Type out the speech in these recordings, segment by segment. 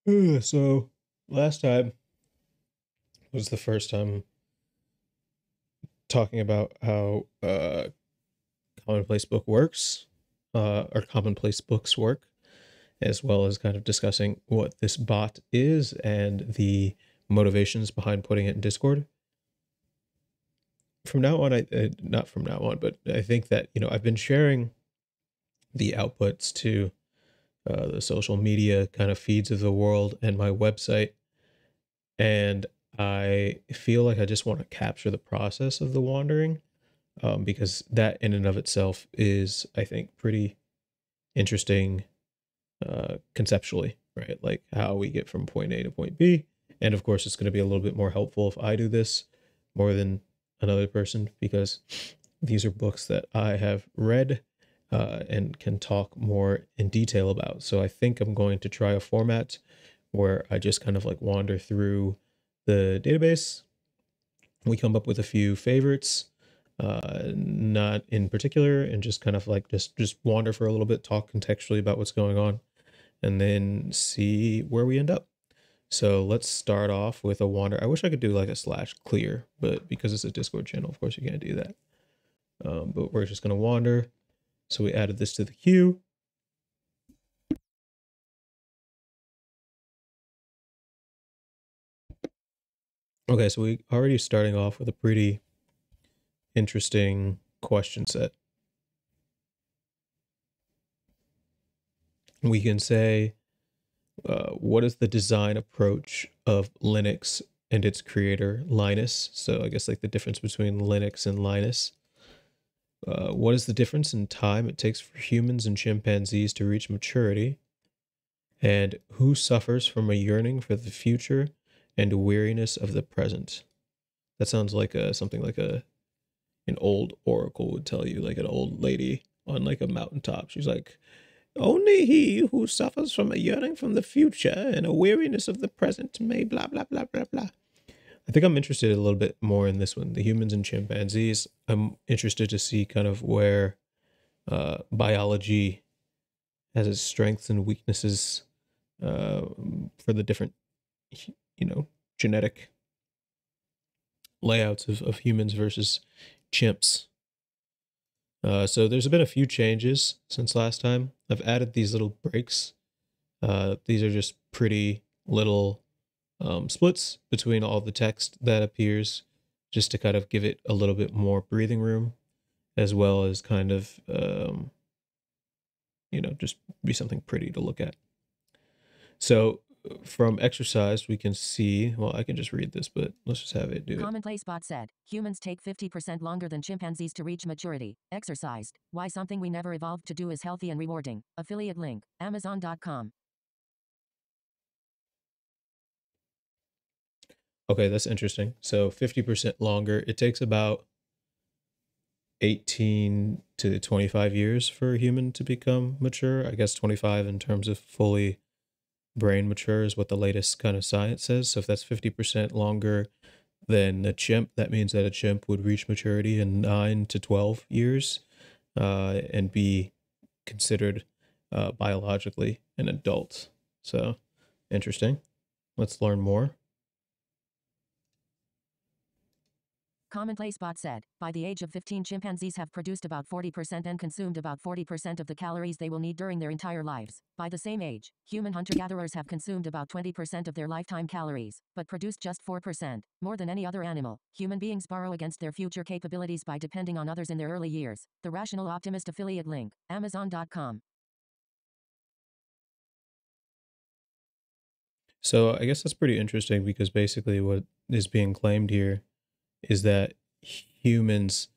So last time was the first time talking about how commonplace book works, or commonplace books work, as well as kind of discussing what this bot is and the motivations behind putting it in Discord. From now on, not from now on, but I think that I've been sharing the outputs to the social media kind of feeds of the world and my website, and I feel like I just want to capture the process of the wandering, because that in and of itself is, I think, pretty interesting conceptually, right? Like how we get from point A to point B. And of course, it's going to be a little bit more helpful if I do this more than another person, because these are books that I have read and can talk more in detail about. So I think I'm going to try a format where I just kind of like wander through the database. We come up with a few favorites, not in particular, and just kind of like just wander for a little bit, talk contextually about what's going on, and then see where we end up. So let's start off with a wander. I wish I could do like a slash clear, but because it's a Discord channel, of course you can't do that. But we're just gonna wander. So we added this to the queue. Okay, so we already starting off with a pretty interesting question set. We can say, what is the design approach of Linux and its creator, Linus? So I guess like the difference between Linux and Linus. What is the difference in time it takes for humans and chimpanzees to reach maturity? And who suffers from a yearning for the future and a weariness of the present? That sounds like something like an old oracle would tell you, like an old lady on like a mountaintop. She's like, only he who suffers from a yearning from the future and a weariness of the present may blah, blah, blah, blah, blah. I think I'm interested a little bit more in this one, the humans and chimpanzees. I'm interested to see kind of where biology has its strengths and weaknesses for the different, genetic layouts of humans versus chimps. So there's been a few changes since last time. I've added these little breaks. These are just pretty little splits between all the text that appears, just to kind of give it a little bit more breathing room, as well as kind of, just be something pretty to look at. So from exercise, we can see, well, I can just read this, but let's just have it do it. Commonplace bot said, humans take 50% longer than chimpanzees to reach maturity. Exercised. Why something we never evolved to do is healthy and rewarding. Affiliate link, amazon.com. Okay, that's interesting. So 50% longer. It takes about 18 to 25 years for a human to become mature. I guess 25 in terms of fully brain mature is what the latest kind of science says. So if that's 50% longer than a chimp, that means that a chimp would reach maturity in 9 to 12 years, and be considered biologically an adult. So interesting. Let's learn more. Commonplace bot said, by the age of 15, chimpanzees have produced about 40% and consumed about 40% of the calories they will need during their entire lives. By the same age, human hunter-gatherers have consumed about 20% of their lifetime calories, but produced just 4%. More than any other animal, human beings borrow against their future capabilities by depending on others in their early years. The Rational Optimist affiliate link, amazon.com. So I guess that's pretty interesting, because basically what is being claimed here is that humans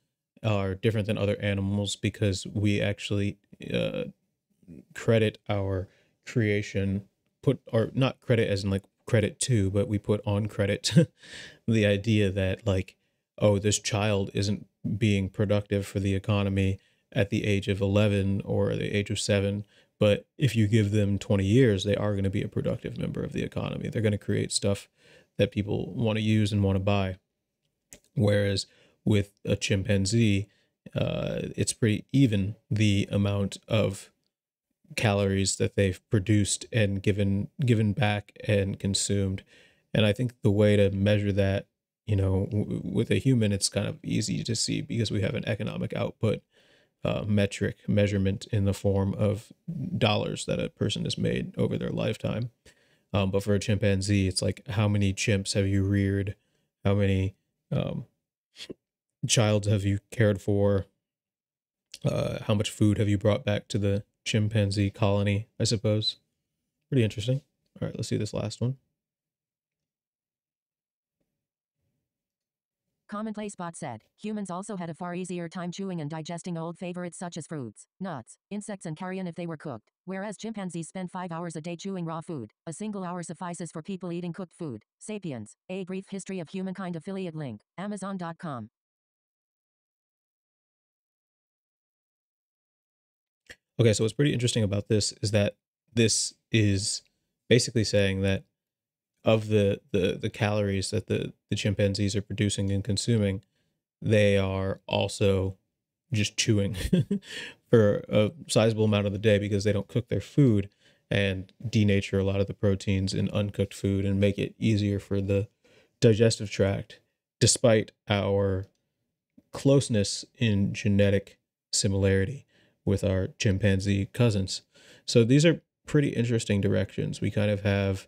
are different than other animals because we actually credit our creation, put, or not credit as in like credit to, but we put on credit the idea that like, oh, this child isn't being productive for the economy at the age of 11 or the age of 7, but if you give them 20 years, they are going to be a productive member of the economy. They're going to create stuff that people want to use and want to buy. Whereas with a chimpanzee, it's pretty even the amount of calories that they've produced and given back and consumed. And I think the way to measure that, with a human, it's kind of easy to see because we have an economic output metric measurement in the form of dollars that a person has made over their lifetime. But for a chimpanzee, it's like, how many chimps have you reared? How many um, childs have you cared for? How much food have you brought back to the chimpanzee colony, I suppose? Pretty interesting. All right, let's see this last one. Commonplace Bot said, humans also had a far easier time chewing and digesting old favorites such as fruits, nuts, insects and carrion if they were cooked, whereas chimpanzees spend 5 hours a day chewing raw food. A single hour suffices for people eating cooked food. Sapiens, A Brief History of Humankind affiliate link, Amazon.com. Okay, so what's pretty interesting about this is that this is basically saying that of the calories that the chimpanzees are producing and consuming, they are also just chewing for a sizable amount of the day because they don't cook their food and denature a lot of the proteins in uncooked food and make it easier for the digestive tract, despite our closeness in genetic similarity with our chimpanzee cousins. So these are pretty interesting directions. We kind of have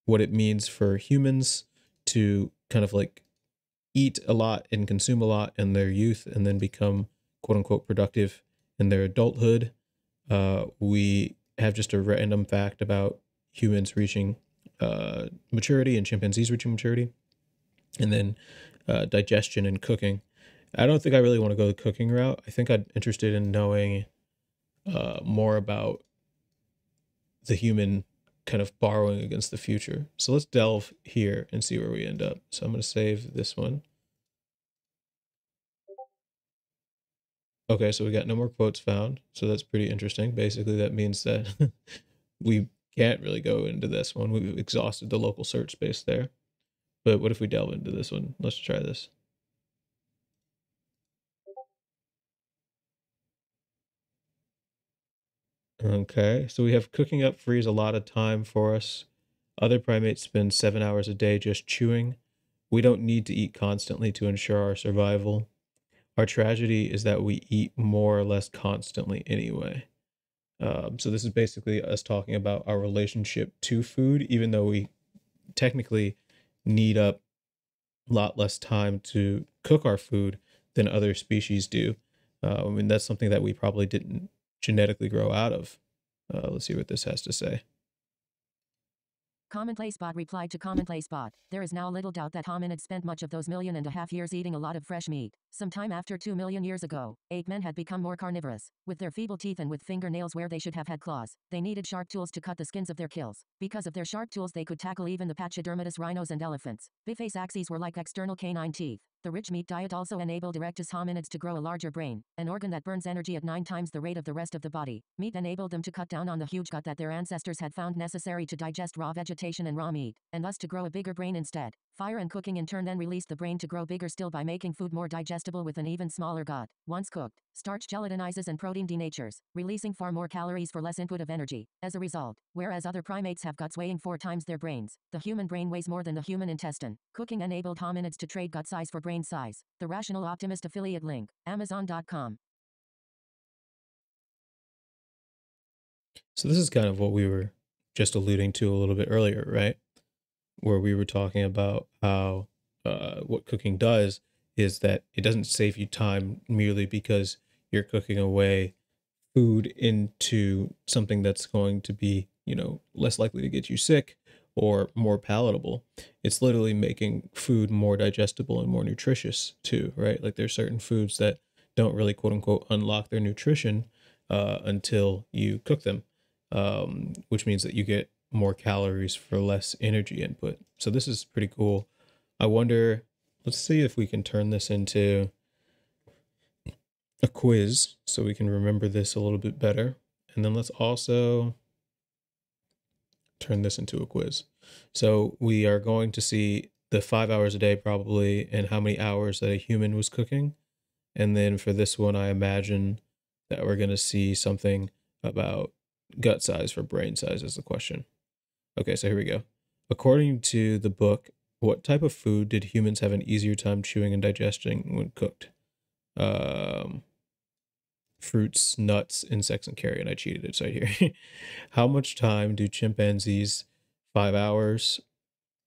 what it means for humans to kind of like eat a lot and consume a lot in their youth and then become quote unquote productive in their adulthood. We have just a random fact about humans reaching maturity and chimpanzees reaching maturity, and then digestion and cooking. I don't think I really want to go the cooking route. I think I'm interested in knowing more about the human kind of borrowing against the future. So let's delve here and see where we end up. So I'm going to save this one. Okay, so we got no more quotes found. So that's pretty interesting. Basically, that means that we can't really go into this one. We've exhausted the local search space there. But what if we delve into this one? Let's try this. Okay, so we have cooking up frees a lot of time for us. Other primates spend 7 hours a day just chewing. We don't need to eat constantly to ensure our survival. Our tragedy is that we eat more or less constantly anyway. So this is basically us talking about our relationship to food, even though we technically need up a lot less time to cook our food than other species do. I mean, that's something that we probably didn't genetically grow out of. Let's see what this has to say. Commonplace Bot replied to Commonplace Bot, there is now little doubt that hominids spent much of those 1.5 million years eating a lot of fresh meat. Sometime after 2 million years ago, ape men had become more carnivorous. With their feeble teeth and with fingernails where they should have had claws, they needed sharp tools to cut the skins of their kills. Because of their sharp tools they could tackle even the pachydermatous rhinos and elephants. Biface axes were like external canine teeth. The rich meat diet also enabled erectus hominids to grow a larger brain, an organ that burns energy at 9 times the rate of the rest of the body. Meat enabled them to cut down on the huge gut that their ancestors had found necessary to digest raw vegetation and raw meat, and thus to grow a bigger brain instead. Fire and cooking in turn then released the brain to grow bigger still by making food more digestible with an even smaller gut. Once cooked, starch gelatinizes and protein denatures, releasing far more calories for less input of energy. As a result, whereas other primates have guts weighing 4 times their brains, the human brain weighs more than the human intestine. Cooking enabled hominids to trade gut size for brain size. The Rational Optimist affiliate link, Amazon.com. So this is kind of what we were just alluding to a little bit earlier, right? Where we were talking about how what cooking does is that it doesn't save you time merely because you're cooking away food into something that's going to be, less likely to get you sick or more palatable. It's literally making food more digestible and more nutritious too, right? Like there's certain foods that don't really quote unquote unlock their nutrition until you cook them, which means that you get more calories for less energy input. So this is pretty cool. I wonder, let's see if we can turn this into a quiz so we can remember this a little bit better. And then let's also turn this into a quiz. So we are going to see the 5 hours a day probably and how many hours that a human was cooking. And then for this one, I imagine that we're going to see something about gut size for brain size is the question. Okay, so here we go. According to the book, what type of food did humans have an easier time chewing and digesting when cooked? Um, Fruits, nuts, insects, and carrion. I cheated. It's right here. How much time do chimpanzees? 5 hours.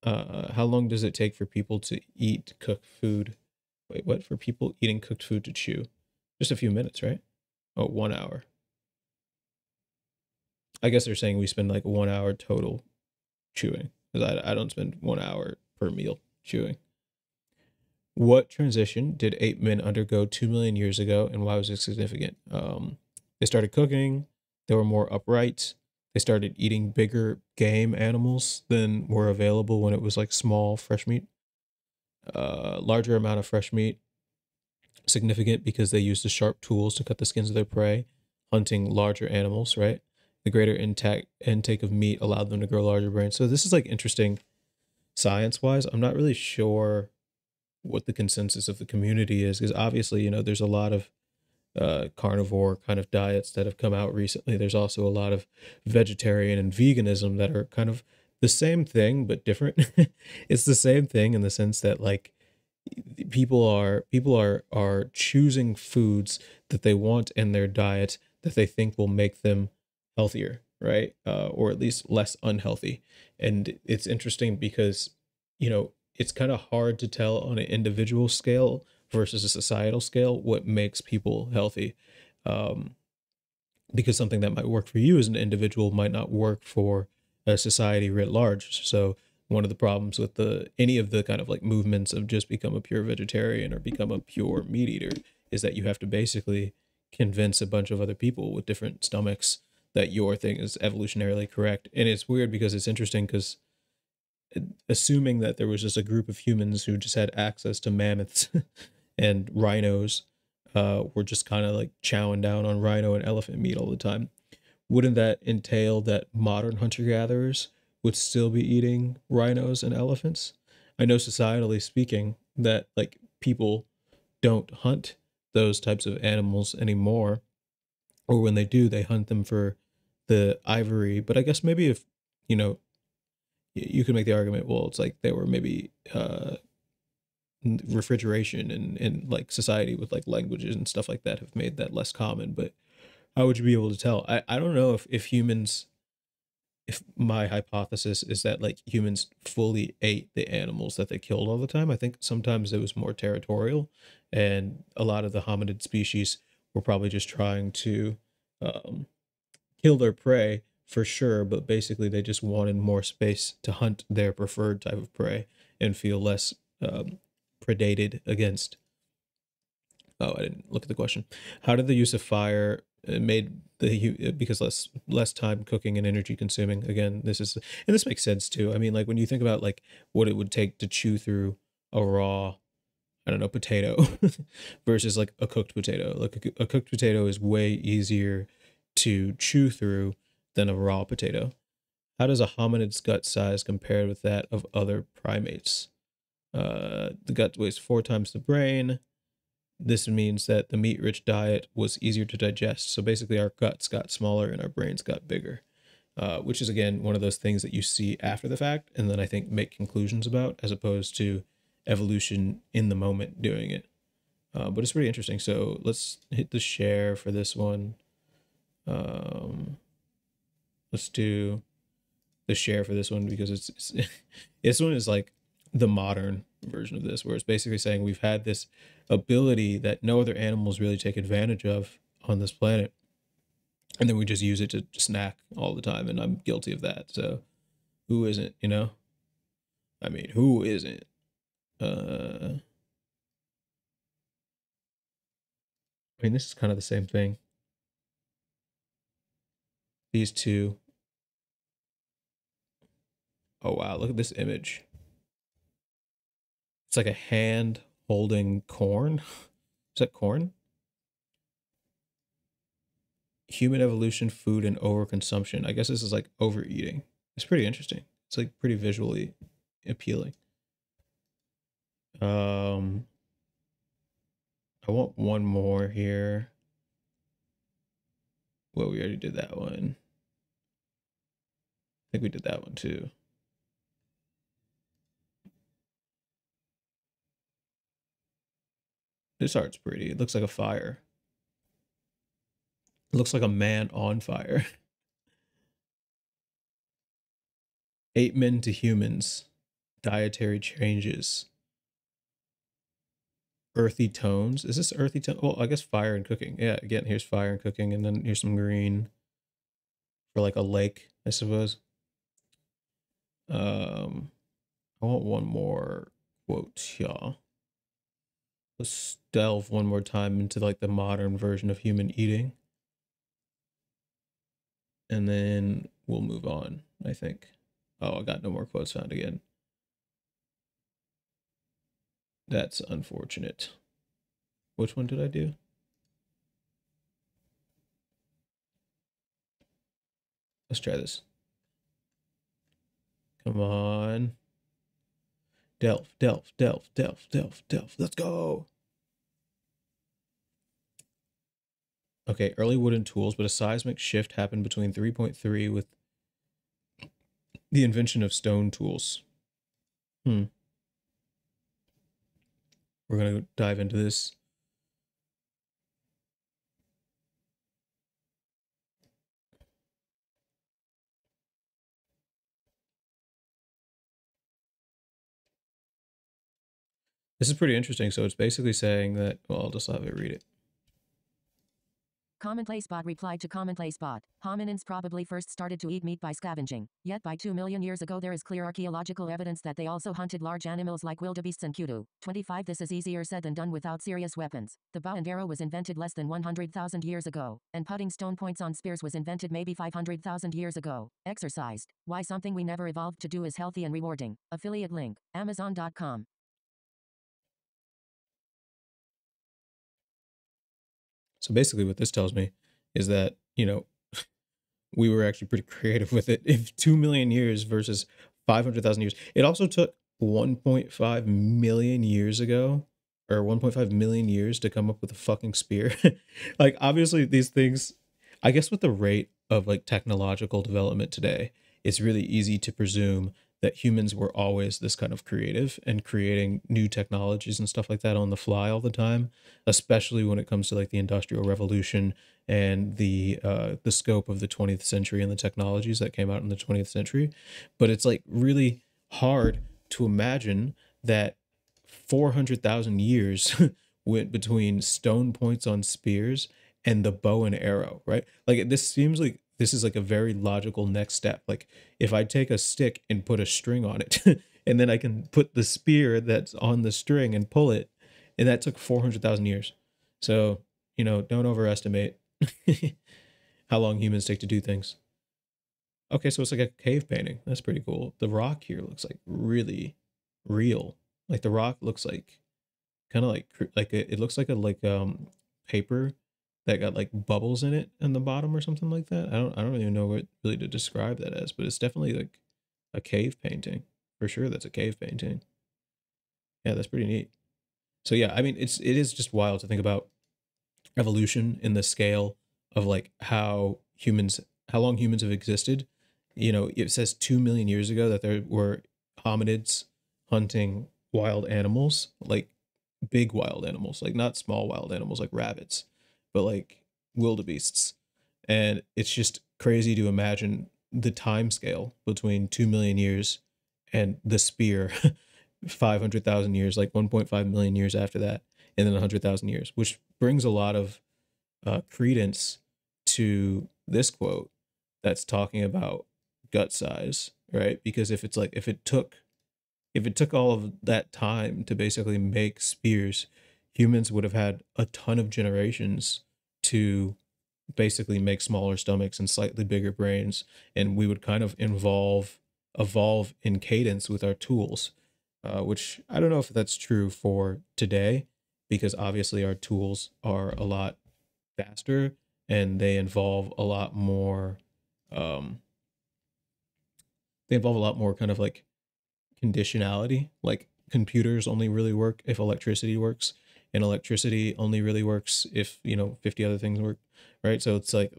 How long does it take for people to eat cooked food? Wait, what? For people eating cooked food to chew? Just a few minutes, right? Oh, 1 hour. I guess they're saying we spend like 1 hour total chewing, because I don't spend 1 hour per meal chewing. What transition did ape men undergo 2 million years ago, and why was it significant? They started cooking, they were more upright, they started eating bigger game animals than were available when it was like small, fresh meat. Larger amount of fresh meat, significant because they used the sharp tools to cut the skins of their prey, hunting larger animals, right? The greater intake of meat allowed them to grow larger brains. So this is like interesting science wise. I'm not really sure what the consensus of the community is, because obviously, there's a lot of carnivore kind of diets that have come out recently. There's also a lot of vegetarian and veganism that are kind of the same thing but different. It's the same thing in the sense that like people are choosing foods that they want in their diet that they think will make them healthier, right? Or at least less unhealthy. And it's interesting because it's kind of hard to tell on an individual scale versus a societal scale what makes people healthy. Um, because something that might work for you as an individual might not work for a society writ large. So one of the problems with the any of the kind of like movements of just become a pure vegetarian or become a pure meat eater is that you have to basically convince a bunch of other people with different stomachs that your thing is evolutionarily correct. And it's weird because it's interesting because assuming that there was just a group of humans who just had access to mammoths and rhinos, were just kind of like chowing down on rhino and elephant meat all the time, wouldn't that entail that modern hunter gatherers would still be eating rhinos and elephants? I know societally speaking that like people don't hunt those types of animals anymore, or when they do, they hunt them for the ivory. But I guess maybe if you know you could make the argument, well, it's like they were maybe refrigeration and like society with like languages and stuff like that have made that less common. But how would you be able to tell? I don't know if humans, if my hypothesis is that like humans fully ate the animals that they killed all the time. I think sometimes it was more territorial, and a lot of the hominid species were probably just trying to um, kill their prey for sure, but basically they just wanted more space to hunt their preferred type of prey and feel less predated against. Oh, I didn't look at the question. How did the use of fire made because less time cooking and energy consuming? Again, this makes sense too. I mean, like when you think about like what it would take to chew through a raw, I don't know, potato versus like a cooked potato. Like a cooked potato is way easier to chew through than a raw potato. How does a hominid's gut size compare with that of other primates? The gut weighs 4 times the brain. This means that the meat rich diet was easier to digest. So basically, our guts got smaller and our brains got bigger, which is, again, one of those things that you see after the fact and then I think make conclusions about as opposed to evolution in the moment doing it. But it's pretty interesting. So let's hit the share for this one. Let's do the share for this one because it's this one is like the modern version of this, where it's basically saying we've had this ability that no other animals really take advantage of on this planet, and then we just use it to snack all the time, and I'm guilty of that. So who isn't? I mean, who isn't? I mean, this is kind of the same thing. These two. Oh wow, look at this image. It's like a hand holding corn. Is that corn? Human evolution, food, and overconsumption. I guess this is like overeating. It's pretty interesting. It's like pretty visually appealing. Um, I want one more here. Well, we already did that one. I think we did that one too. This art's pretty. It looks like a fire. It looks like a man on fire. 8 men to humans. Dietary changes. Earthy tones. Is this earthy tone? Well, I guess fire and cooking. Yeah, again, here's fire and cooking, and then here's some green for like a lake, I suppose. I want one more quote, y'all. Let's delve one more time into like the modern version of human eating. And then we'll move on, I think. Oh, I got no more quotes found again. That's unfortunate. Which one did I do? Let's try this. Come on. Delve, delve, delve, delve, delve, delve. Let's go. Okay, early wooden tools, but a seismic shift happened between 3.3 with the invention of stone tools. We're going to dive into this. This is pretty interesting. So it's basically saying that, well, I'll just have it read it. Commonplace bot replied to commonplace bot. Hominins probably first started to eat meat by scavenging. Yet by 2 million years ago there is clear archaeological evidence that they also hunted large animals like wildebeests and kudu. 25 This is easier said than done without serious weapons. The bow and arrow was invented less than 100,000 years ago. And putting stone points on spears was invented maybe 500,000 years ago. Exercised. Why something we never evolved to do is healthy and rewarding. Affiliate link. Amazon.com. So basically what this tells me is that, you know, we were actually pretty creative with it. If 2 million years versus 500,000 years, it also took 1.5 million years ago, or 1.5 million years to come up with a fucking spear. Like, obviously, these things, I guess, with the rate of like technological development today, it's really easy to presume that humans were always this kind of creative and creating new technologies and stuff like that on the fly all the time, especially when it comes to like the Industrial Revolution and the scope of the 20th century and the technologies that came out in the 20th century. But it's like really hard to imagine that 400,000 years went between stone points on spears and the bow and arrow, right? Like, this seems like this is like a very logical next step. Like, if I take a stick and put a string on it, and then I can put the spear that's on the string and pull it, and that took 400,000 years. So, you know, don't overestimate how long humans take to do things. Okay, so it's like a cave painting. That's pretty cool. The rock here looks like really real. Like, the rock looks like kind of like it looks like a paper that got like bubbles in it in the bottom or something like that. I don't even know what really to describe that as, but it's definitely like a cave painting. For sure that's a cave painting. Yeah, that's pretty neat. So yeah, I mean it is just wild to think about evolution in the scale of like how long humans have existed. You know, it says 2 million years ago that there were hominids hunting wild animals, like big wild animals, like not small wild animals like rabbits, but like wildebeests. And it's just crazy to imagine the time scale between 2 million years and the spear, 500,000 years, like 1.5 million years after that, and then 100,000 years, which brings a lot of credence to this quote that's talking about gut size, right? Because if it took all of that time to basically make spears, humans would have had a ton of generations to basically make smaller stomachs and slightly bigger brains, and we would kind of evolve in cadence with our tools, which I don't know if that's true for today, because obviously our tools are a lot faster and they involve a lot more. Um, they involve a lot more kind of like conditionality. Like, computers only really work if electricity works, and electricity only really works if, you know, 50 other things work, right? So it's like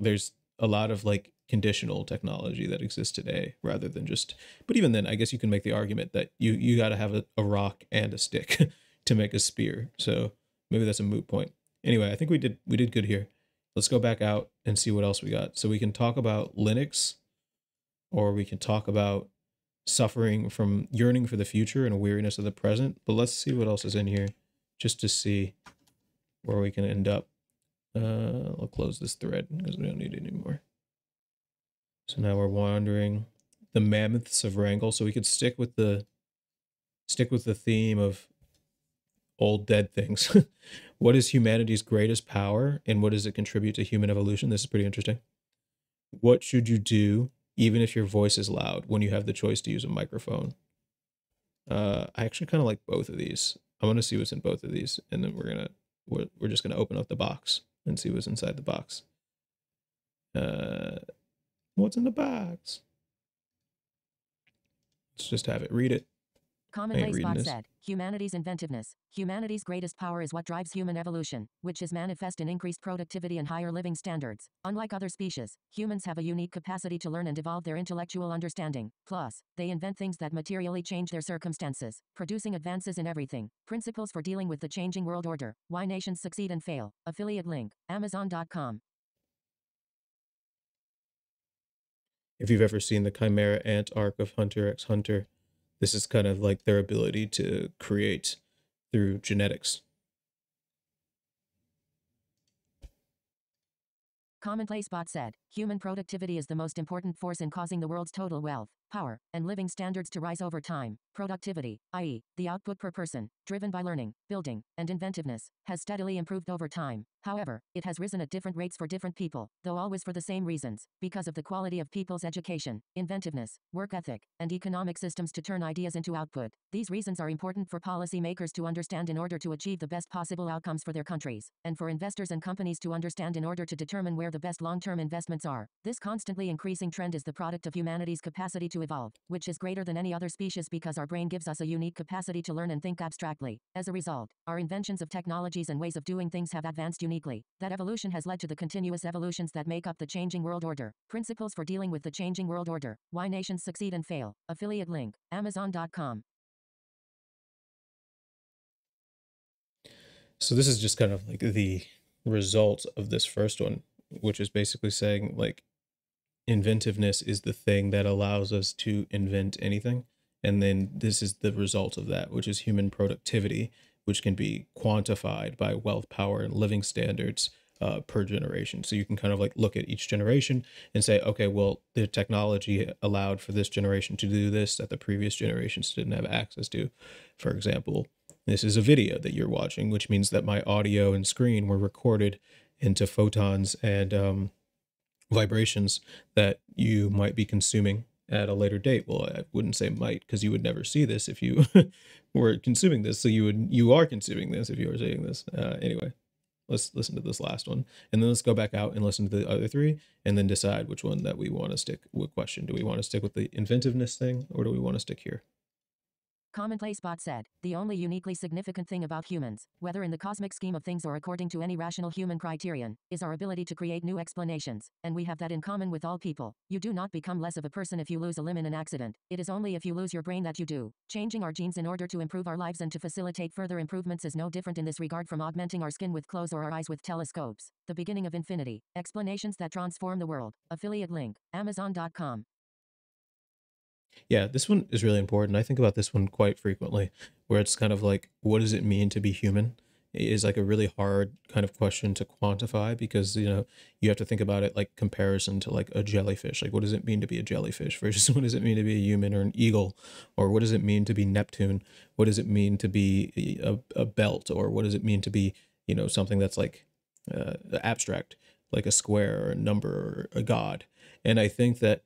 a lot of like conditional technology that exists today rather than just, but even then I guess you can make the argument that you got to have a rock and a stick to make a spear. So maybe that's a moot point. Anyway, I think we did good here. Let's go back out and see what else we got. So we can talk about Linux, or we can talk about suffering from yearning for the future and a weariness of the present. But let's see what else is in here just to see where we can end up. I'll close this thread because we don't need it anymore. So now we're wandering the mammoths of Wrangle. So we could stick with the theme of old dead things. What is humanity's greatest power and what does it contribute to human evolution? This is pretty interesting. What should you do even if your voice is loud when you have the choice to use a microphone? I actually kind of like both of these. I want to see what's in both of these, and then we're just gonna open up the box and see what's inside the box. What's in the box? Let's just have it. Read it. Commonplace bot said, humanity's inventiveness. Humanity's greatest power is what drives human evolution, which is manifest in increased productivity and higher living standards. Unlike other species, humans have a unique capacity to learn and evolve their intellectual understanding. Plus, they invent things that materially change their circumstances, producing advances in everything. Principles for dealing with the changing world order. Why nations succeed and fail. Affiliate link, Amazon.com. If you've ever seen the Chimera Ant arc of Hunter x Hunter, this is kind of like their ability to create through genetics. Commonplace bot said, human productivity is the most important force in causing the world's total wealth, power, and living standards to rise over time. Productivity, i.e., the output per person, driven by learning, building, and inventiveness, has steadily improved over time. However, it has risen at different rates for different people, though always for the same reasons, because of the quality of people's education, inventiveness, work ethic, and economic systems to turn ideas into output. These reasons are important for policymakers to understand in order to achieve the best possible outcomes for their countries, and for investors and companies to understand in order to determine where the best long-term investments are. This constantly increasing trend is the product of humanity's capacity to evolve, which is greater than any other species because our brain gives us a unique capacity to learn and think abstractly. As a result, our inventions of technologies and ways of doing things have advanced uniquely. That evolution has led to the continuous evolutions that make up the changing world order. Principles for dealing with the changing world order. Why nations succeed and fail. Affiliate link, Amazon.com. So this is just kind of like the result of this first one, which is basically saying like inventiveness is the thing that allows us to invent anything. And then this is the result of that, which is human productivity, which can be quantified by wealth, power, and living standards per generation. So you can kind of like look at each generation and say, okay, well, the technology allowed for this generation to do this that the previous generations didn't have access to. For example, this is a video that you're watching, which means that my audio and screen were recorded into photons and vibrations that you might be consuming at a later date. Well, I wouldn't say might, because you would never see this if you were consuming this. So you are consuming this if you are seeing this. Anyway, let's listen to this last one, and then let's go back out and listen to the other three, and then decide which one that we want to stick with. Question: do we want to stick with the inventiveness thing, or do we want to stick here? Commonplace bot said, the only uniquely significant thing about humans, whether in the cosmic scheme of things or according to any rational human criterion, is our ability to create new explanations, and we have that in common with all people. You do not become less of a person if you lose a limb in an accident. It is only if you lose your brain that you do. Changing our genes in order to improve our lives and to facilitate further improvements is no different in this regard from augmenting our skin with clothes or our eyes with telescopes. The beginning of infinity. Explanations that transform the world. Affiliate link, Amazon.com. Yeah, this one is really important. I think about this one quite frequently, where it's kind of like, what does it mean to be human? It is like a really hard kind of question to quantify because, you have to think about it like comparison to like a jellyfish. Like, what does it mean to be a jellyfish versus what does it mean to be a human or an eagle? Or what does it mean to be Neptune? What does it mean to be a belt? Or what does it mean to be, something that's like abstract, like a square or a number or a god? And I think that,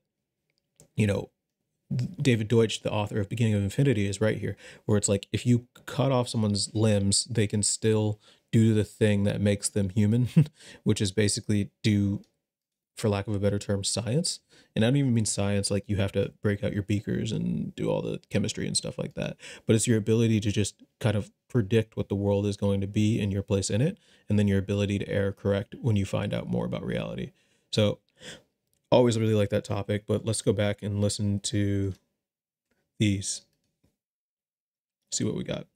David Deutsch, the author of Beginning of Infinity, is right here, where it's like if you cut off someone's limbs, they can still do the thing that makes them human, which is basically do, for lack of a better term, science. And I don't even mean science like you have to break out your beakers and do all the chemistry and stuff like that, but it's your ability to just kind of predict what the world is going to be and your place in it, and then your ability to error correct when you find out more about reality. So Always really like that topic, but let's go back and listen to these, see what we got.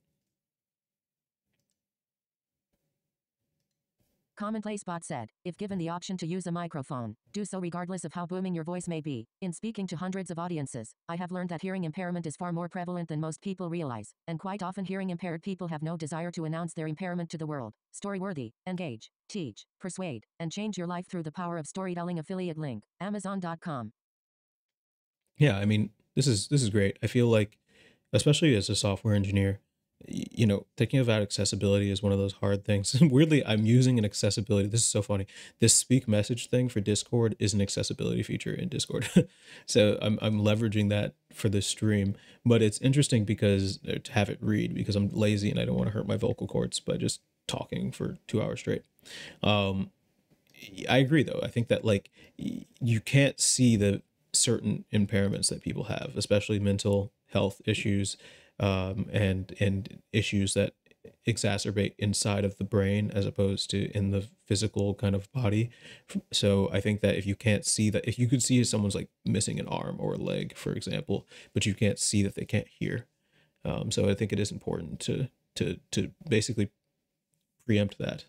Commonplace bot said, if given the option to use a microphone, do so regardless of how booming your voice may be. In speaking to hundreds of audiences, I have learned that hearing impairment is far more prevalent than most people realize, and quite often hearing impaired people have no desire to announce their impairment to the world. Storyworthy, engage, teach, persuade, and change your life through the power of storytelling. Affiliate link, Amazon.com. Yeah, I mean, this is great. I feel like, especially as a software engineer, you know, thinking about accessibility is one of those hard things. Weirdly, I'm using an accessibility. This is so funny. This speak message thing for Discord is an accessibility feature in Discord. So I'm leveraging that for this stream. But it's interesting because to have it read, because I'm lazy and I don't want to hurt my vocal cords by just talking for 2 hours straight. Um, I agree though. I think that like you can't see the certain impairments that people have, especially mental health issues, and issues that exacerbate inside of the brain as opposed to in the physical kind of body. So I think that if you can't see that, if you could see someone's like missing an arm or a leg, for example, but you can't see that they can't hear. So I think it is important to basically preempt that.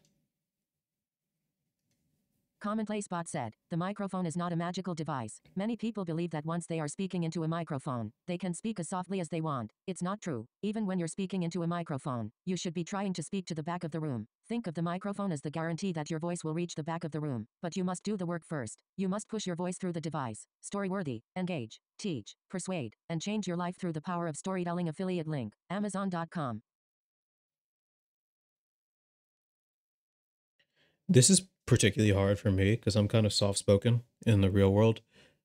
Commonplace bot said, the microphone is not a magical device. Many people believe that once they are speaking into a microphone, they can speak as softly as they want. It's not true. Even when you're speaking into a microphone, you should be trying to speak to the back of the room. Think of the microphone as the guarantee that your voice will reach the back of the room, but you must do the work first. You must push your voice through the device. Storyworthy, engage, teach, persuade, and change your life through the power of storytelling. Affiliate link, Amazon.com. This is particularly hard for me because I'm kind of soft spoken in the real world.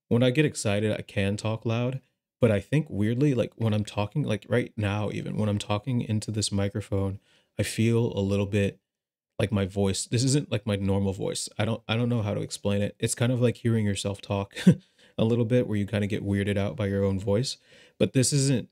When I get excited, I can talk loud, but I think weirdly, like when I'm talking, like right now, even when I'm talking into this microphone, I feel a little bit like my voice. This isn't like my normal voice. I don't know how to explain it. It's kind of like hearing yourself talk a little bit where you kind of get weirded out by your own voice. But this isn't,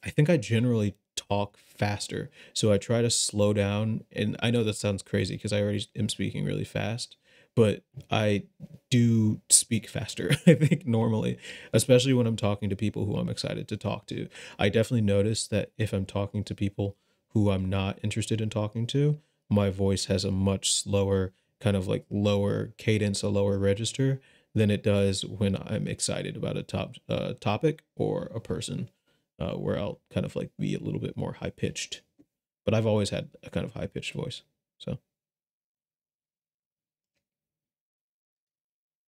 I think I generally talk faster. So I try to slow down, and I know that sounds crazy because I already am speaking really fast, but I do speak faster, I think normally, especially when I'm talking to people who I'm excited to talk to. I definitely notice that if I'm talking to people who I'm not interested in talking to, my voice has a much slower, kind of like lower cadence, a lower register than it does when I'm excited about a topic or a person, where I'll kind of like be a little bit more high pitched. But I've always had a kind of high pitched voice. So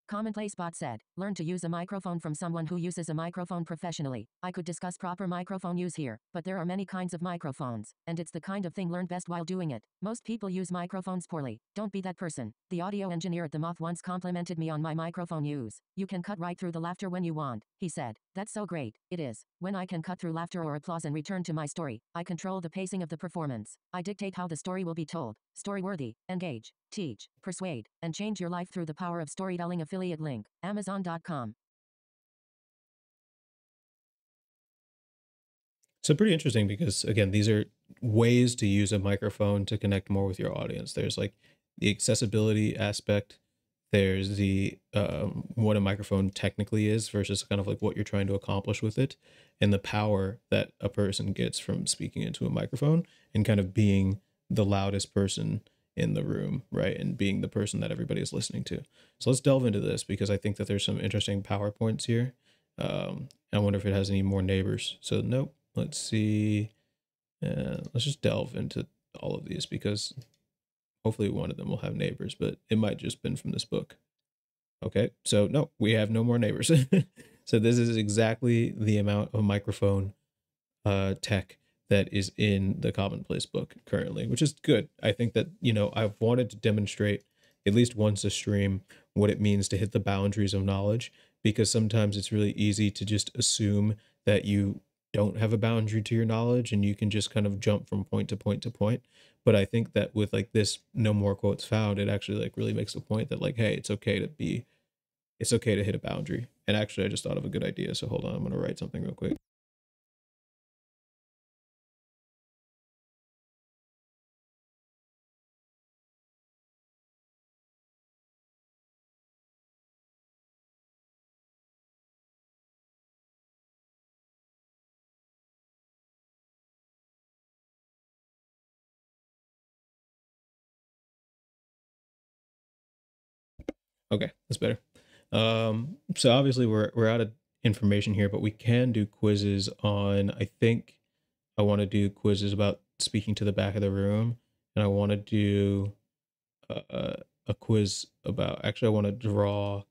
Commonplace bot said, learn to use a microphone from someone who uses a microphone professionally. I could discuss proper microphone use here, but there are many kinds of microphones, and it's the kind of thing learned best while doing it. Most people use microphones poorly. Don't be that person. The audio engineer at the Moth once complimented me on my microphone use. You can cut right through the laughter when you want, he said. That's so great. It is. When I can cut through laughter or applause and return to my story, I control the pacing of the performance. I dictate how the story will be told. Storyworthy, engage, teach, persuade, and change your life through the power of storytelling. Affiliate link, Amazon.com. so pretty interesting because again, these are ways to use a microphone to connect more with your audience. There's like the accessibility aspect. There's the what a microphone technically is versus kind of like what you're trying to accomplish with it, and the power that a person gets from speaking into a microphone and kind of being the loudest person in the room, right? And being the person that everybody is listening to. So let's delve into this because I think that there's some interesting PowerPoints here. I wonder if it has any more neighbors. So nope. Let's see. Let's just delve into all of these because hopefully one of them will have neighbors, but it might just been from this book. Okay, so no, we have no more neighbors. So this is exactly the amount of microphone tech that is in the Commonplace book currently, which is good. I think that, you know, I've wanted to demonstrate at least once a stream what it means to hit the boundaries of knowledge, because sometimes it's really easy to just assume that you don't have a boundary to your knowledge and you can just kind of jump from point to point to point. But I think that with like this no more quotes found, it actually like really makes the point that like, hey, it's okay to hit a boundary. And actually I just thought of a good idea. So hold on, I'm gonna write something real quick. Okay, that's better. So obviously we're out of information here, but we can do quizzes on. I think I want to do quizzes about speaking to the back of the room, and I want to do a quiz about. Actually, I want to draw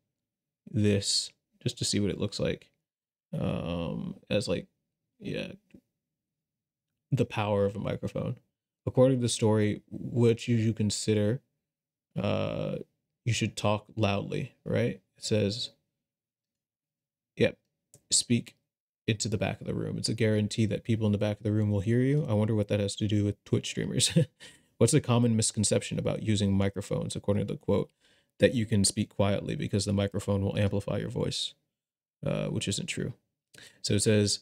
this just to see what it looks like. As like, yeah, the power of a microphone. According to the story, which you consider, uh, you should talk loudly, right? It says, yep, speak into the back of the room. It's a guarantee that people in the back of the room will hear you. I wonder what that has to do with Twitch streamers. What's a common misconception about using microphones, according to the quote? That you can speak quietly because the microphone will amplify your voice, which isn't true. So it says,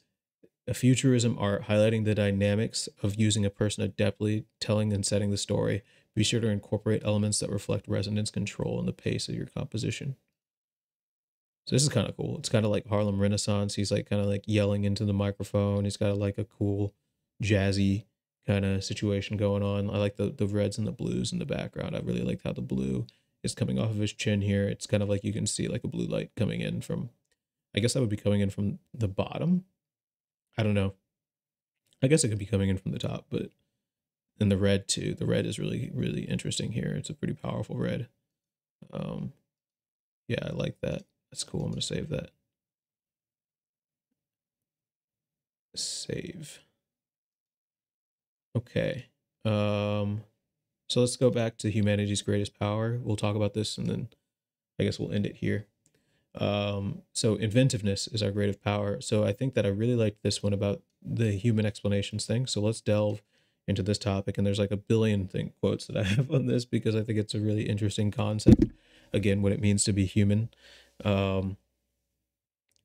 a futurism art highlighting the dynamics of using a person adeptly telling and setting the story. Be sure to incorporate elements that reflect resonance, control, and the pace of your composition. So this is kind of cool. It's kind of like Harlem Renaissance. He's like kind of like yelling into the microphone. He's got like a cool jazzy kind of situation going on. I like the reds and the blues in the background. I really liked how the blue is coming off of his chin here. It's kind of like you can see like a blue light coming in from, I guess that would be coming in from the bottom. I don't know. I guess it could be coming in from the top, but and the red too. The red is really, really interesting here. It's a pretty powerful red. Um, yeah, I like that. That's cool. I'm gonna save that. Save. Okay. So let's go back to humanity's greatest power. We'll talk about this and then I guess we'll end it here. So inventiveness is our greatest power. So I think that I really liked this one about the human explanations thing. So let's delve into this topic. And there's like a billion quotes that I have on this because I think it's a really interesting concept. Again, what it means to be human. Um,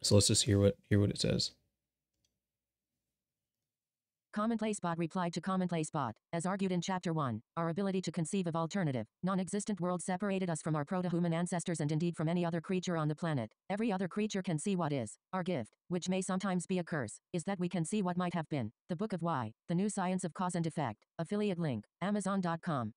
so let's just hear what it says. Commonplace Bot replied to Commonplace Bot, as argued in Chapter 1, our ability to conceive of alternative, non-existent worlds separated us from our proto-human ancestors and indeed from any other creature on the planet. Every other creature can see what is. Our gift, which may sometimes be a curse, is that we can see what might have been. The Book of Why, The New Science of Cause and Effect. Affiliate link, Amazon.com.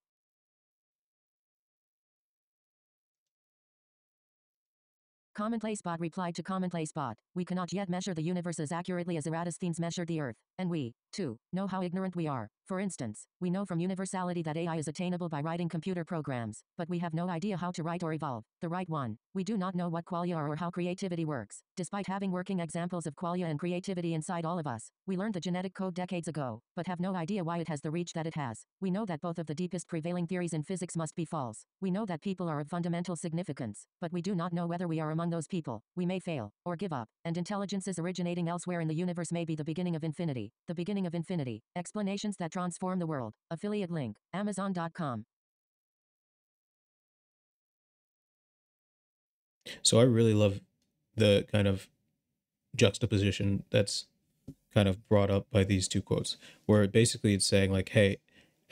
Commonplace Bot replied to Commonplace Bot, we cannot yet measure the universe as accurately as Eratosthenes measured the Earth, and we, too, know how ignorant we are. For instance, we know from universality that AI is attainable by writing computer programs, but we have no idea how to write or evolve the right one. We do not know what qualia are or how creativity works. Despite having working examples of qualia and creativity inside all of us, we learned the genetic code decades ago, but have no idea why it has the reach that it has. We know that both of the deepest prevailing theories in physics must be false. We know that people are of fundamental significance, but we do not know whether we are among those people. We may fail, or give up, and intelligences originating elsewhere in the universe may be the beginning of infinity. The beginning of infinity. Explanations that transform the world. Affiliate link, Amazon.com. So I really love the kind of juxtaposition that's kind of brought up by these two quotes, where basically it's saying like, hey,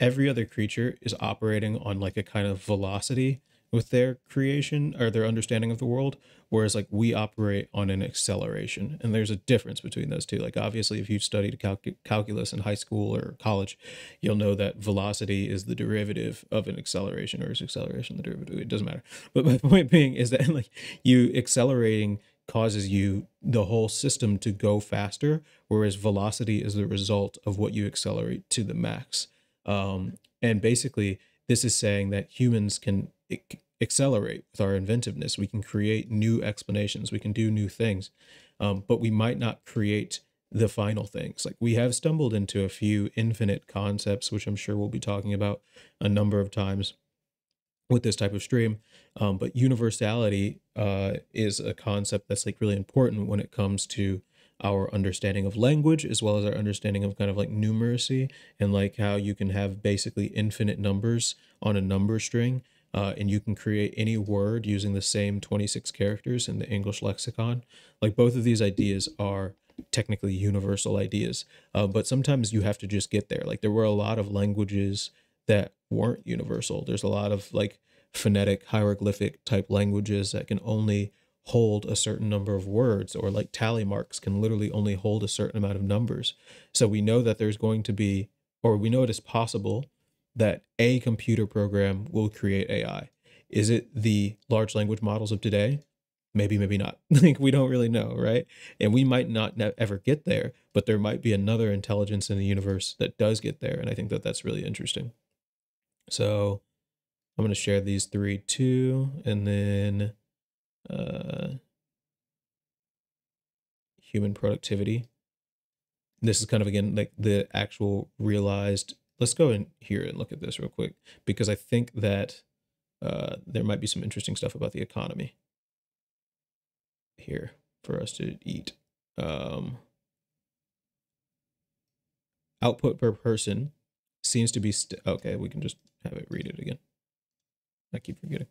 every other creature is operating on like a kind of velocity with their creation or their understanding of the world, whereas like we operate on an acceleration. And there's a difference between those two. Like obviously if you've studied calculus in high school or college, you'll know that velocity is the derivative of an acceleration, or is acceleration the derivative? It doesn't matter. But my point being is that like you accelerating causes you the whole system to go faster, whereas velocity is the result of what you accelerate to the max. And basically, this is saying that humans can accelerate with our inventiveness. We can create new explanations. We can do new things, but we might not create the final things. Like we have stumbled into a few infinite concepts, which I'm sure we'll be talking about a number of times with this type of stream. But universality is a concept that's like really important when it comes to our understanding of language, as well as our understanding of kind of like numeracy, and like how you can have basically infinite numbers on a number string. And you can create any word using the same 26 characters in the English lexicon. Like both of these ideas are technically universal ideas, but sometimes you have to just get there. Like there were a lot of languages that weren't universal. There's a lot of like phonetic hieroglyphic type languages that can only hold a certain number of words, or like tally marks can literally only hold a certain amount of numbers. So we know that there's going to be, or we know it is possible that a computer program will create AI. Is it the large language models of today? Maybe, maybe not. Like, we don't really know, right? And we might not ever get there, but there might be another intelligence in the universe that does get there. And I think that that's really interesting. So I'm going to share these three too. And then human productivity. This is kind of, again, like the actual realized. Let's go in here and look at this real quick, because I think that there might be some interesting stuff about the economy here for us to eat. Output per person seems to be okay. We can just have it read it again. I keep forgetting.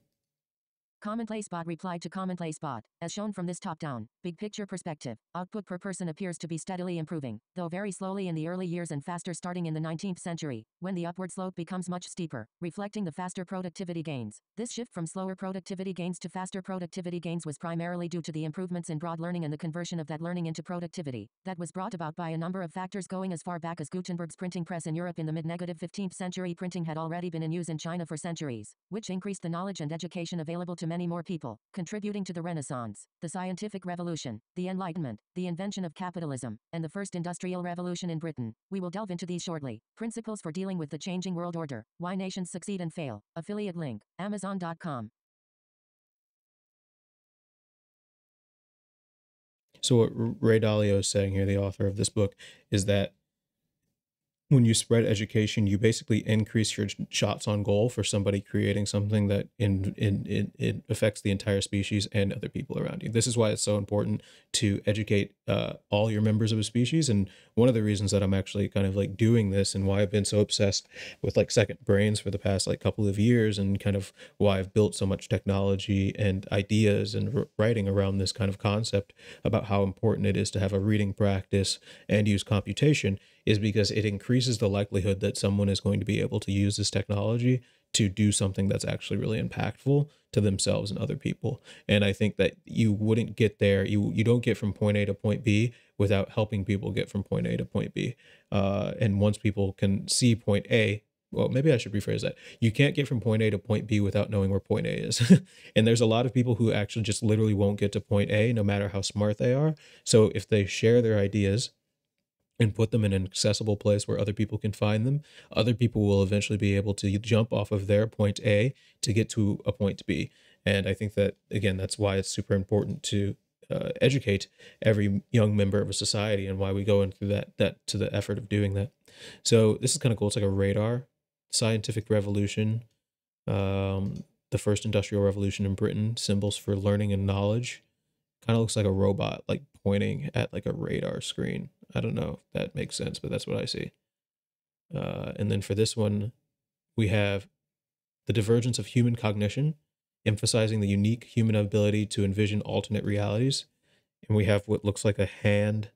Commonplace bot replied to commonplace bot. As shown from this top-down, big picture perspective, output per person appears to be steadily improving, though very slowly in the early years and faster starting in the 19th century, when the upward slope becomes much steeper, reflecting the faster productivity gains. This shift from slower productivity gains to faster productivity gains was primarily due to the improvements in broad learning and the conversion of that learning into productivity. That was brought about by a number of factors going as far back as Gutenberg's printing press in Europe in the mid-15th century. Printing had already been in use in China for centuries, which increased the knowledge and education available to many more people, contributing to the Renaissance, the scientific revolution, the Enlightenment, the invention of capitalism, and the first industrial revolution in Britain. We will delve into these shortly. Principles for dealing with the changing world order. Why nations succeed and fail. Affiliate link, Amazon.com. So what Ray Dalio is saying here, the author of this book, is that when you spread education, you basically increase your shots on goal for somebody creating something that it affects the entire species and other people around you. This is why it's so important to educate all your members of a species. And one of the reasons that I'm actually kind of like doing this, and why I've been so obsessed with like second brains for the past like couple of years, and kind of why I've built so much technology and ideas and writing around this kind of concept about how important it is to have a reading practice and use computation, is because it increases the likelihood that someone is going to be able to use this technology to do something that's actually really impactful to themselves and other people. And I think that you wouldn't get there. You don't get from point A to point B without helping people get from point A to point B. And once people can see point A, well, maybe I should rephrase that. You can't get from point A to point B without knowing where point A is. And there's a lot of people who actually just literally won't get to point A no matter how smart they are. So if they share their ideas and put them in an accessible place where other people can find them, other people will eventually be able to jump off of their point A to get to a point B. And I think that, again, that's why it's super important to educate every young member of a society, and why we go into that to the effort of doing that. So this is kind of cool. It's like a radar. Scientific revolution, the first industrial revolution in Britain, symbols for learning and knowledge. Kind of looks like a robot, like pointing at like a radar screen. I don't know if that makes sense, but that's what I see. And then for this one, we have the divergence of human cognition, emphasizing the unique human ability to envision alternate realities. And we have what looks like a hand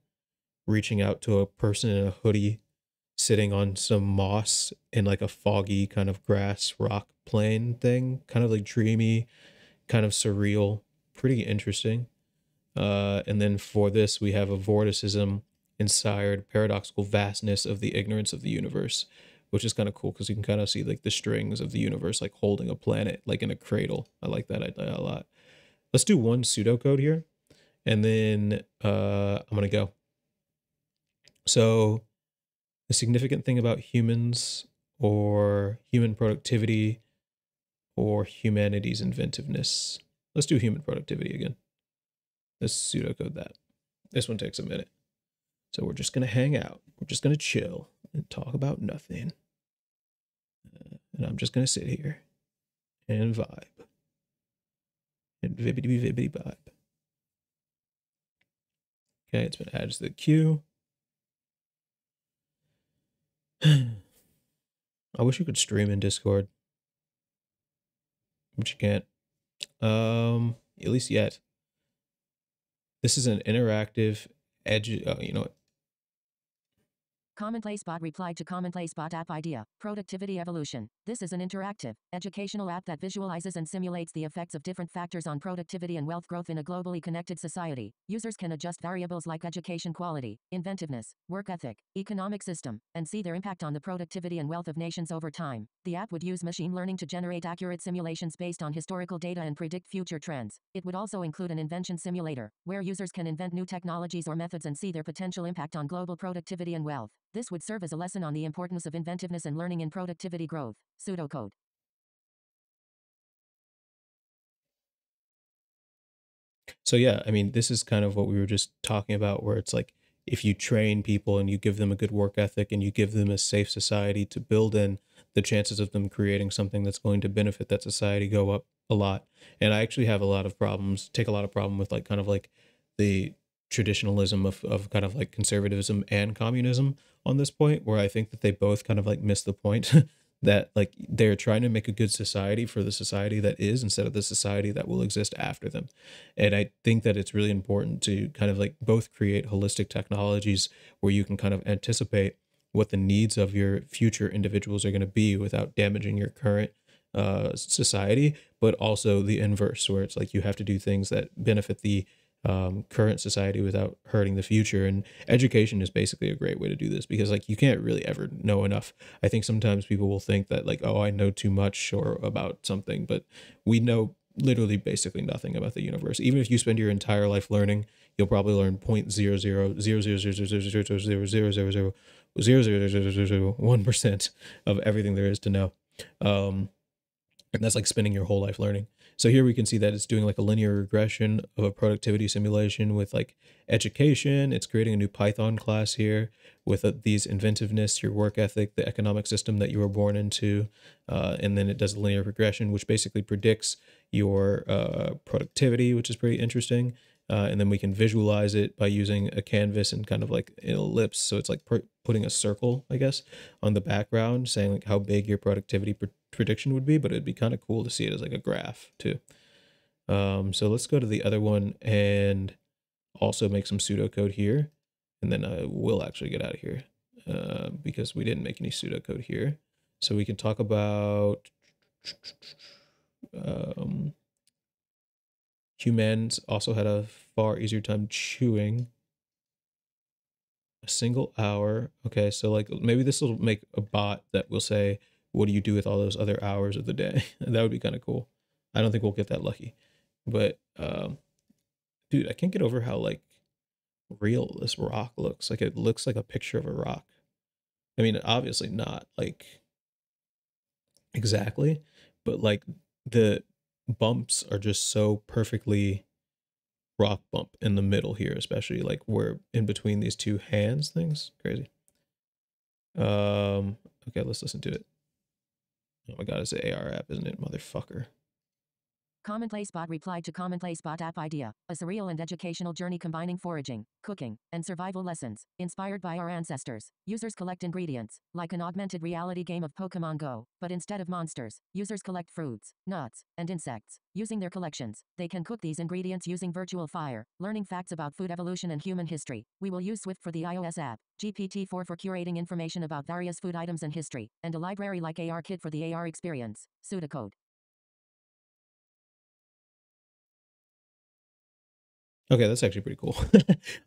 reaching out to a person in a hoodie sitting on some moss in like a foggy kind of grass rock plain thing, kind of like dreamy, kind of surreal, pretty interesting. And then for this, we have a vorticism inspired paradoxical vastness of the ignorance of the universe, which is kind of cool because you can kind of see like the strings of the universe like holding a planet like in a cradle. I like that idea a lot. Let's do one pseudocode here, and then I'm gonna go. So the significant thing about humans, or human productivity, or humanity's inventiveness. Let's do human productivity again. Let's pseudocode that. This one takes a minute. So we're just going to hang out. We're just going to chill and talk about nothing. And I'm just going to sit here and vibe. And vibbity vibe. Okay, it's been added to the queue. I wish you could stream in Discord, but you can't. At least yet. This is an interactive Commonplace Bot replied to Commonplace Bot app idea, productivity evolution. This is an interactive, educational app that visualizes and simulates the effects of different factors on productivity and wealth growth in a globally connected society. Users can adjust variables like education quality, inventiveness, work ethic, economic system, and see their impact on the productivity and wealth of nations over time. The app would use machine learning to generate accurate simulations based on historical data and predict future trends. It would also include an invention simulator, where users can invent new technologies or methods and see their potential impact on global productivity and wealth. This would serve as a lesson on the importance of inventiveness and learning in productivity growth. Pseudocode. So yeah, I mean, this is kind of what we were just talking about, where it's like if you train people and you give them a good work ethic and you give them a safe society to build in, the chances of them creating something that's going to benefit that society go up a lot. And I actually have a lot of problems, take a lot of problem with like kind of like the traditionalism of kind of like conservatism and communism on this point, where I think that they both kind of like miss the point that like they're trying to make a good society for the society that is instead of the society that will exist after them. And I think that it's really important to kind of like both create holistic technologies where you can kind of anticipate what the needs of your future individuals are going to be without damaging your current society, but also the inverse, where it's like you have to do things that benefit the current society without hurting the future. And education is basically a great way to do this because like you can't really ever know enough. I think sometimes people will think that like, oh, I know too much or about something, but we know literally basically nothing about the universe. Even if you spend your entire life learning, you'll probably learn 0.000000000000000000001% of everything there is to know. And that's like spending your whole life learning. So here we can see that it's doing like a linear regression of a productivity simulation with like education. It's creating a new Python class here with these inventiveness, your work ethic, the economic system that you were born into. And then it does linear regression, which basically predicts your productivity, which is pretty interesting. And then we can visualize it by using a canvas and kind of like an ellipse. So it's like putting a circle, I guess, on the background, saying like how big your productivity prediction would be, but it'd be kind of cool to see it as like a graph too. So let's go to the other one and also make some pseudocode here. And then I will actually get out of here because we didn't make any pseudocode here. So we can talk about humans also had a far easier time chewing. A single hour. Okay, so like maybe this will make a bot that will say, what do you do with all those other hours of the day? That would be kind of cool. I don't think we'll get that lucky. But dude, I can't get over how like real this rock looks. Like it looks like a picture of a rock. I mean, obviously not like exactly, but like the bumps are just so perfectly rock bump in the middle here, especially like where in between these two hands things. Crazy. Okay, let's listen to it. Oh my god, it's an AR app, isn't it, motherfucker? Commonplace Bot replied to Commonplace Bot app idea, a surreal and educational journey combining foraging, cooking, and survival lessons, inspired by our ancestors. Users collect ingredients, like an augmented reality game of Pokemon Go, but instead of monsters, users collect fruits, nuts, and insects. Using their collections, they can cook these ingredients using virtual fire, learning facts about food evolution and human history. We will use Swift for the iOS app, GPT-4 for curating information about various food items and history, and a library like ARKit for the AR experience. Pseudocode. Okay, that's actually pretty cool.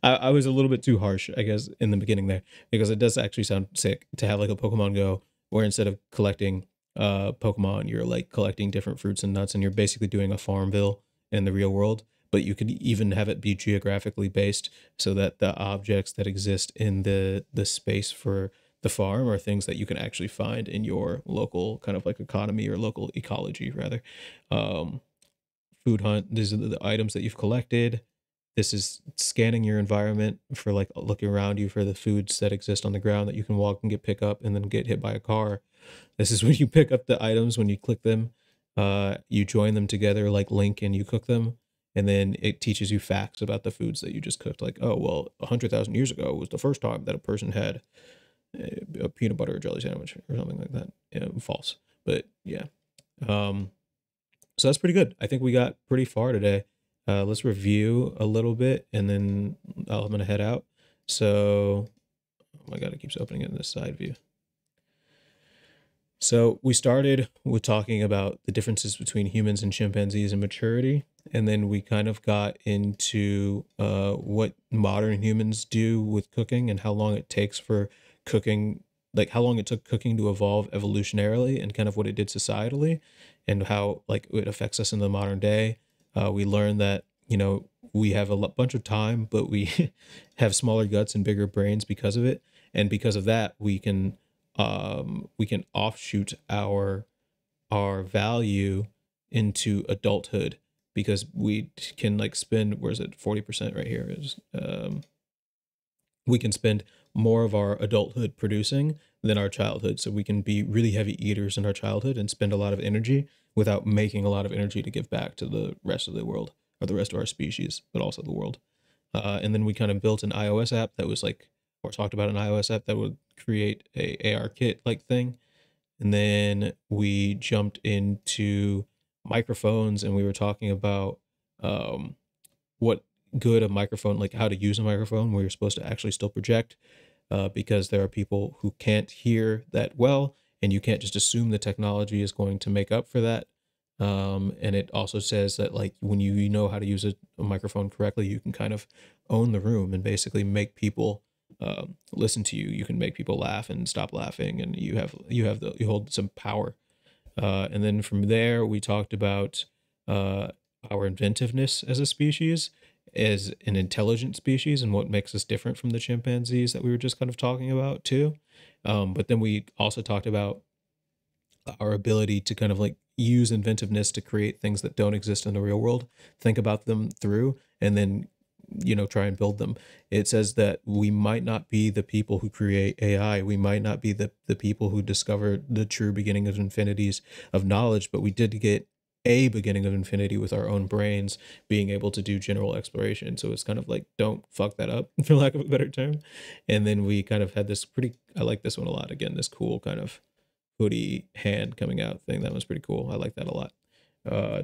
I was a little bit too harsh, I guess, in the beginning there, because it does actually sound sick to have like a Pokemon Go where instead of collecting Pokemon, you're like collecting different fruits and nuts and you're basically doing a Farmville in the real world. But you could even have it be geographically based so that the objects that exist in the space for the farm are things that you can actually find in your local kind of like economy or local ecology rather. Um, Food hunt, these are the items that you've collected. This is scanning your environment for like looking around you for the foods that exist on the ground that you can walk and get pick up and then get hit by a car. This is when you pick up the items when you click them. You join them together like Link and you cook them. And then it teaches you facts about the foods that you just cooked. Like, oh, well, 100,000 years ago was the first time that a person had a peanut butter or jelly sandwich or something like that. Yeah, false. But yeah. So that's pretty good. I think we got pretty far today. Let's review a little bit and then I'm going to head out. So Oh my God, it keeps opening in this side view. So we started with talking about the differences between humans and chimpanzees in maturity, and then we kind of got into what modern humans do with cooking and how long it takes for cooking, like how long it took cooking to evolve evolutionarily, and kind of what it did societally, and how like it affects us in the modern day. We learned that, you know, we have a bunch of time, but we have smaller guts and bigger brains because of it, and because of that, we can offshoot our value into adulthood, because we can like spend, where is it, 40% right here is we can spend more of our adulthood producing than our childhood. So we can be really heavy eaters in our childhood and spend a lot of energy without making a lot of energy to give back to the rest of the world, or the rest of our species, but also the world. And then we kind of built an iOS app that was like, or talked about an iOS app that would create a AR kit like thing. And then we jumped into microphones, and we were talking about what good a microphone, like how to use a microphone where you're supposed to actually still project, because there are people who can't hear that well, and you can't just assume the technology is going to make up for that. And it also says that like when you know how to use a microphone correctly, you can kind of own the room and basically make people listen to you. You can make people laugh and stop laughing, and you hold some power. And then from there, we talked about our inventiveness as a species, as an intelligent species, and what makes us different from the chimpanzees that we were just kind of talking about too. But then we also talked about our ability to kind of like use inventiveness to create things that don't exist in the real world, think about them through, and then, you know, try and build them. It says that we might not be the people who create AI. We might not be the people who discover the true beginning of infinities of knowledge, but we did get a beginning of infinity with our own brains being able to do general exploration. So it's kind of like, don't fuck that up, for lack of a better term. And then we kind of had this pretty, I like this one a lot. Again, this cool kind of hoodie hand coming out thing. That was pretty cool. I like that a lot.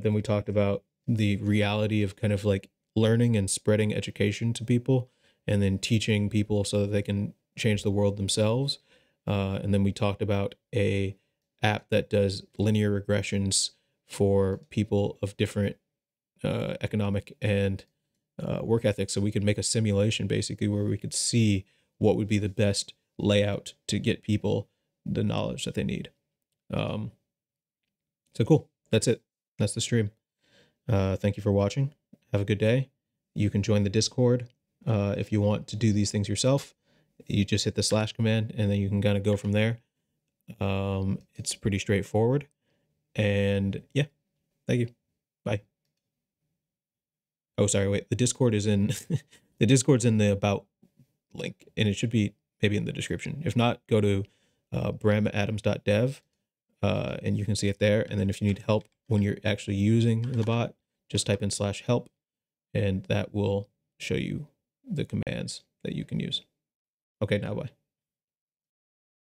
Then we talked about the reality of kind of like learning and spreading education to people, and then teaching people so that they can change the world themselves. And then we talked about a app that does linear regressions for people of different economic and work ethics. So we could make a simulation basically where we could see what would be the best layout to get people the knowledge that they need. So cool. That's it. That's the stream. Thank you for watching. Have a good day. You can join the Discord if you want to do these things yourself. You just hit the / command, and then you can kind of go from there. It's pretty straightforward. And yeah, thank you. Bye. Oh, sorry. Wait, the Discord is in the Discord's in the about link, and it should be maybe in the description. If not, go to bramadams.dev, and you can see it there. And then if you need help when you're actually using the bot, just type in /help, and that will show you the commands that you can use. Okay, now bye.